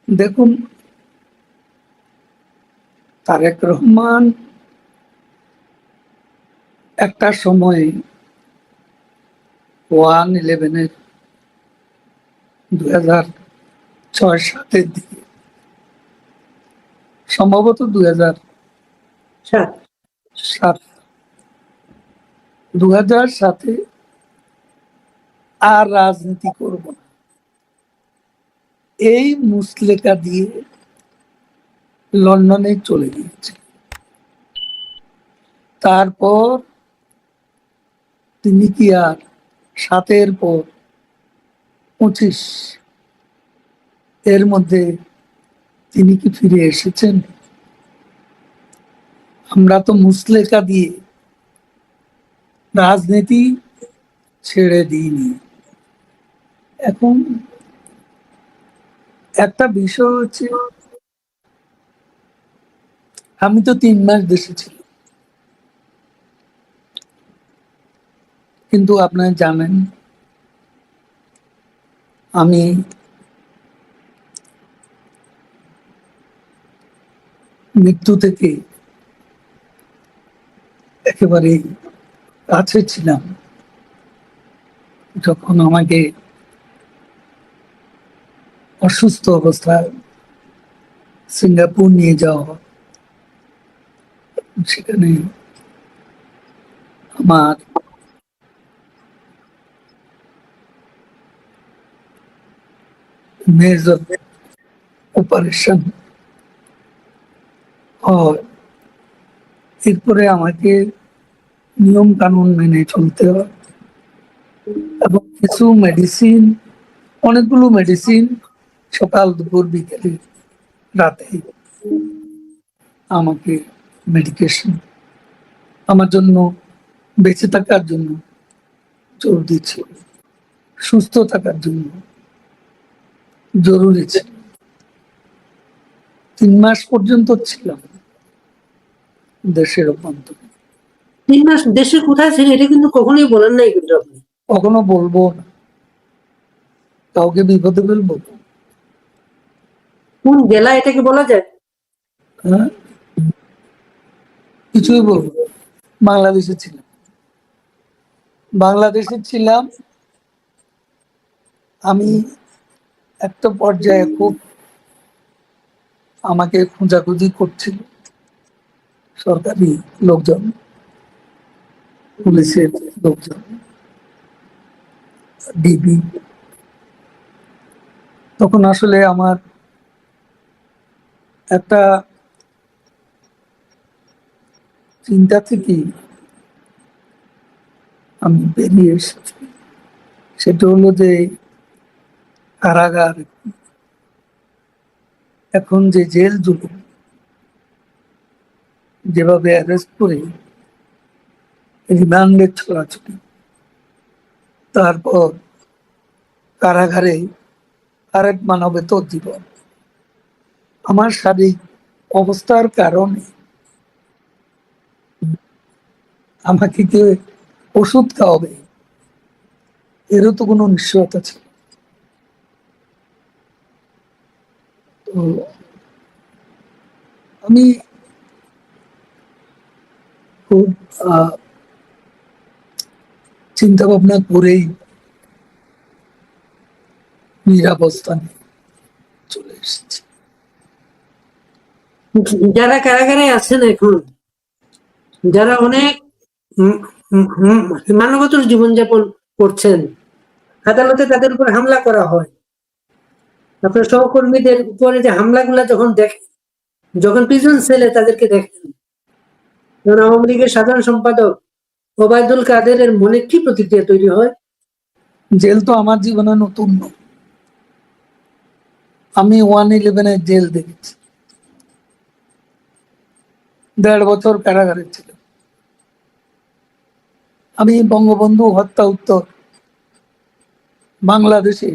দেখুন, তারেক রহমান একটা সময়ে 1/11-এর 2006-07 দিকে, সম্ভবত 2007, 2007-এ আর রাজনীতি করব না, এই মুসলেকা দিয়ে লন্ডনে চলে গিয়েছে। তারপর তিনি কি আর 7-এর পর 25 এর মধ্যে তিনি কি ফিরে এসেছেন? আমরা তো মুসলেকা দিয়ে রাজনীতি ছেড়ে দিইনি। এখন একটা বিষয় হচ্ছে, আমি তো 3 মাস দেশে ছিলাম, কিন্তু আপনারা জানেন আমি মৃত্যু থেকে একেবারে কাছে ছিলাম। যখন আমাকে অসুস্থ অবস্থায় সিঙ্গাপুর নিয়ে যাওয়া হয়, সেখানে আমার মেজর অপারেশন হয়। এরপরে আমাকে নিয়ম কানুন মেনে চলতে হয় এবং কিছু মেডিসিন, অনেকগুলো মেডিসিন সকাল দুপুর বিকেলে রাতে আমাকে মেডিকেশন আমার জন্য, বেঁচে থাকার জন্য জোর দিচ্ছে, সুস্থ থাকার জন্য জরুরি ছিল। 3 মাস পর্যন্ত ছিলাম দেশের অভ্যন্তরে। 3 মাস দেশে কোথায় ছিলেন এটা কিন্তু কখনোই বলেন নাই, কিন্তু আপনি কখনো বলবো না, কাউকে বিপদে ফেলবো? কোন জেলা এটাকে বলা যায়? হ্যাঁ, কিছুই বলবো। বাংলাদেশে ছিলাম, আমি একটা পর্যায়ে খুব আমাকে খোঁজাখুঁজি করছিল সরকারি লোকজন, পুলিশের লোকজন, ডিবি। তখন আসলে আমার একটা চিন্তা থেকে আমি বেরিয়ে এসেছি। সেটা হলো যে কারাগার, এখন যে জেল জুলুম, যেভাবে অ্যারেস্ট করে রিমান্ডে ছড়াছড়ি, তারপর কারাগারে আরেক মানবেতর জীবন, আমার শারীরিক অবস্থার কারণে আমাকে কে ওষুধ খাওয়াবে, এরও তো কোনো নিশ্চয়তা ছিল। তো আমি খুব চিন্তা ভাবনা করেই নিরাবস্থানে চলে এসেছি। যারা কারাগারে আছেন এখন, যারা অনেক মানবতর জীবনযাপন করছেন, আদালতে তাদের উপর হামলা করা হয়, আপনার সহকর্মীদের উপরে যে হামলাগুলা যখন দেখেন, যখন প্রিজন সেলে তাদেরকে দেখেন, যখন আওয়ামী লীগের সাধারণ সম্পাদক ওবায়দুল কাদেরের মনে কি প্রতিক্রিয়া তৈরি হয়? জেল তো আমার জীবনে নতুন নয়, আমি 1/11-এর জেল দেখেছি, 1.5 বছর কারাগারে ছিল। আমি বঙ্গবন্ধু হত্যা উত্তর বাংলাদেশে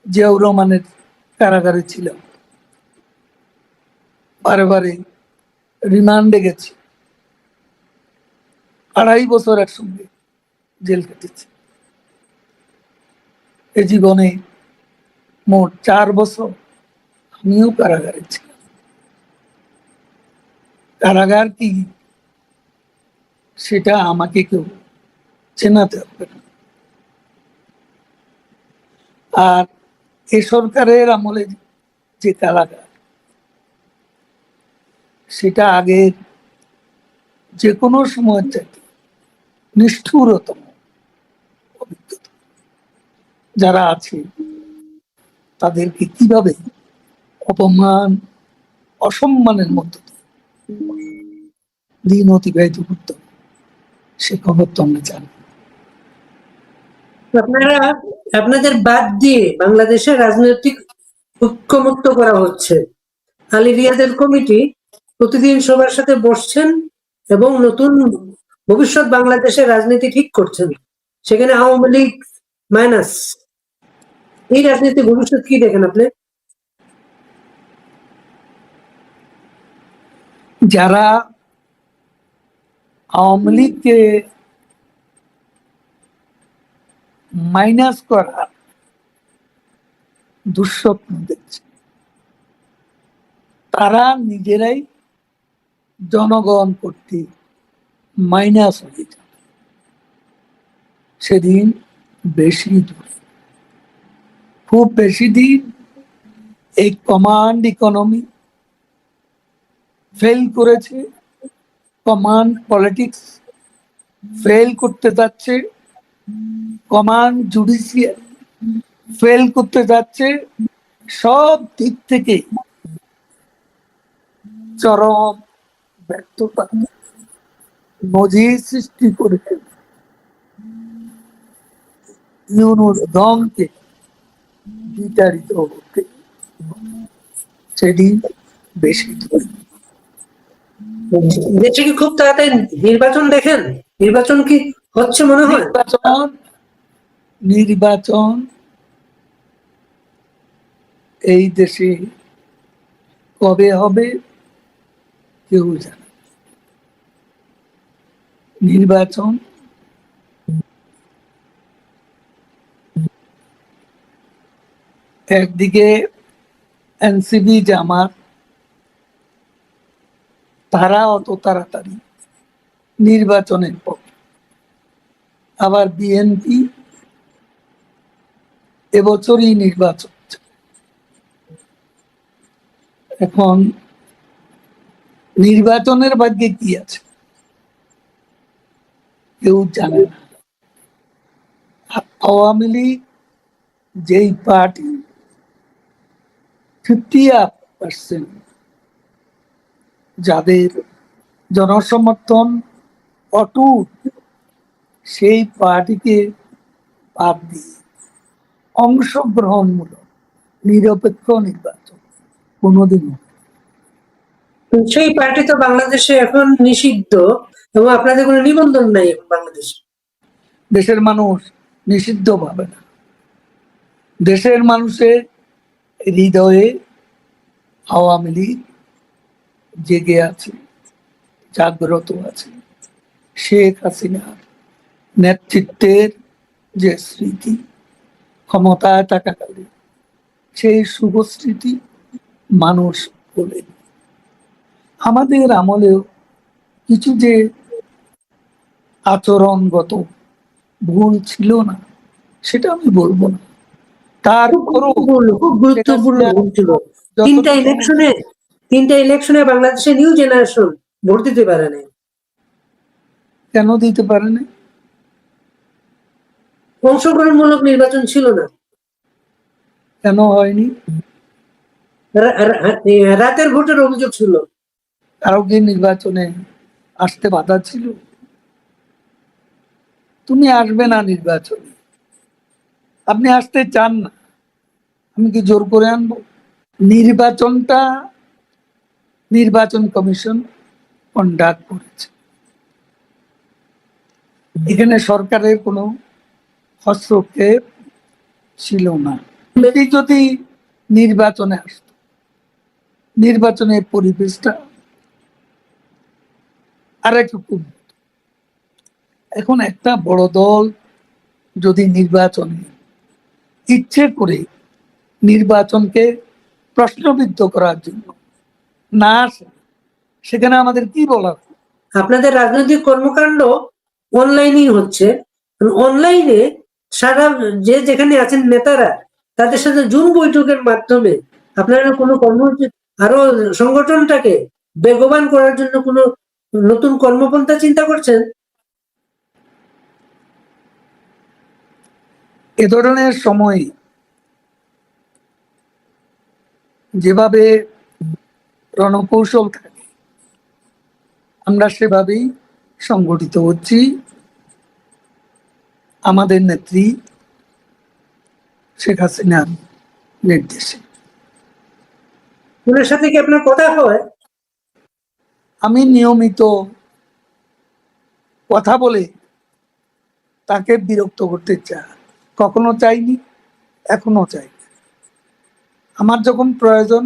জিয়াউর রহমানের কারাগারে ছিলাম, বারে বারে রিমান্ডে গেছি, 2.5 বছর একসঙ্গে জেল কেটেছি। এ জীবনে মোট 4 বছর আমিও কারাগারে ছিলাম। কারাগার কি সেটা আমাকে কেউ চেনাতে হবে না। আর এ সরকারের আমলে যে কারাগার, সেটা আগের যে কোনো সময় চাইতে নিষ্ঠুরতম অভিজ্ঞতা। যারা আছে তাদেরকে কিভাবে অপমান, অসম্মানের মধ্য দিয়ে দিন অতিবাহিত করতে হবে, সে খবর তো আমরা জানি। আপনারা আপনাদের বাদ দিয়ে বাংলাদেশের রাজনৈতিক ঐক্যমুক্ত করা হচ্ছে। আলী রিয়াদের কমিটি প্রতিদিন সবার সাথে বসছেন এবং নতুন ভবিষ্যৎ বাংলাদেশের রাজনীতি ঠিক করছেন। সেখানে আওয়ামী লীগ মাইনাস। এই রাজনীতি ভবিষ্যৎ কি দেখেন আপনি? যারা আওয়ামী লীগকে মাইনাস করার দুঃস্বপ্ন দেখছে, তারা নিজেরাই জনগণ কর্তৃক মাইনাস হয়ে যাবে। সেদিন বেশি দূরে, খুব বেশি দিন এই কমান্ড ইকোনমি ফেল করেছে, কমান্ড পলিটিক্স ফেল করতে যাচ্ছে, কমান্ড জুডিশিয়াল ফেল করতে যাচ্ছে। সব দিক থেকে চরম ব্যর্থতা নজির সৃষ্টি করেছে। ইউনুস দমকে বিতাড়িত হতে সেদিন বেশি দূরে। দেশে কি খুব তাড়াতাড়ি নির্বাচন দেখেন? নির্বাচন কি হচ্ছে মনে হয়? নির্বাচন এই দেশে কবে হবে কেউ জানে। নির্বাচন একদিকে এনসিপি জামাত, তারা অত তাড়াতাড়ি নির্বাচনের পক্ষে, আবার বিএনপি এবছরই নির্বাচন। এখন নির্বাচনের ভাগ্যে কি আছে কেউ জানে না। আওয়ামী লীগ যেই পার্টি 50% যাদের জনসমর্থন অটুট, সেই পার্টিকে বাদ দিয়ে অংশগ্রহণমূলক নিরপেক্ষ নির্বাচন কোনোদিনও। সেই পার্টি তো বাংলাদেশে এখন নিষিদ্ধ এবং আপনাদের কোনো নিবন্ধন নাই এখন বাংলাদেশে। দেশের মানুষ নিষিদ্ধ ভাবে না। দেশের মানুষের হৃদয়ে আওয়ামী লীগ জেগে আছে, জাগ্রত আছে। শেখ হাসিনার নেতৃত্বের যে স্মৃতি, ক্ষমতায় থাকাকালে সেই শুভ স্মৃতি মানুষ বলে। আমাদের আমলেও কিছু যে আচরণগত ভুল ছিল না সেটা আমি বলবো না, তারপরও খুব গুরুত্বপূর্ণ ভুল ছিল। তিনটা ইলেকশনে বাংলাদেশে নিউ জেনারেশন ভোট দিতে পারে না। কেন দিতে পারে না? অংশগ্রহণমূলক নির্বাচন ছিল না। কেন হয়নি? রাতের ভোটের অভিযোগ ছিল। কারো কি নির্বাচনে আসতে বাধা ছিল? তুমি আসবে না নির্বাচনে, আপনি আসতে চান না, আমি কি জোর করে আনবো? নির্বাচনটা নির্বাচন কমিশন কন্ডাক্ট করেছে, এখানে সরকারের কোনো হস্তক্ষেপ ছিল না। যদি নির্বাচনে আসতো, নির্বাচনের পরিবেশটা আরেকটু। এখন একটা বড় দল যদি নির্বাচনে ইচ্ছে করে নির্বাচনকে প্রশ্নবিদ্ধ করার জন্য না আসে, সেখানে আমাদের কি বলার? আপনাদের রাজনৈতিক কর্মকাণ্ড অনলাইনেই হচ্ছে। অনলাইনে সারা যে যেখানে আছেন নেতারা তাদের সাথে জুম বৈঠকের মাধ্যমে আপনারা কোনো কর্মসূচি আরো সংগঠনটাকে বেগবান করার জন্য কোনো নতুন কর্মপন্থা চিন্তা করছেন? এ ধরনের সময় যেভাবে রণকৌশল থাকে আমরা সেভাবেই সংগঠিত হচ্ছি। আমাদের নেত্রী শেখ হাসিনার নির্দেশে। ওনার সাথে কি আপনার কথা হয়? আমি নিয়মিত কথা বলে তাকে বিরক্ত করতে কখনো চাইনি, এখনো চাই। আমার যখন প্রয়োজন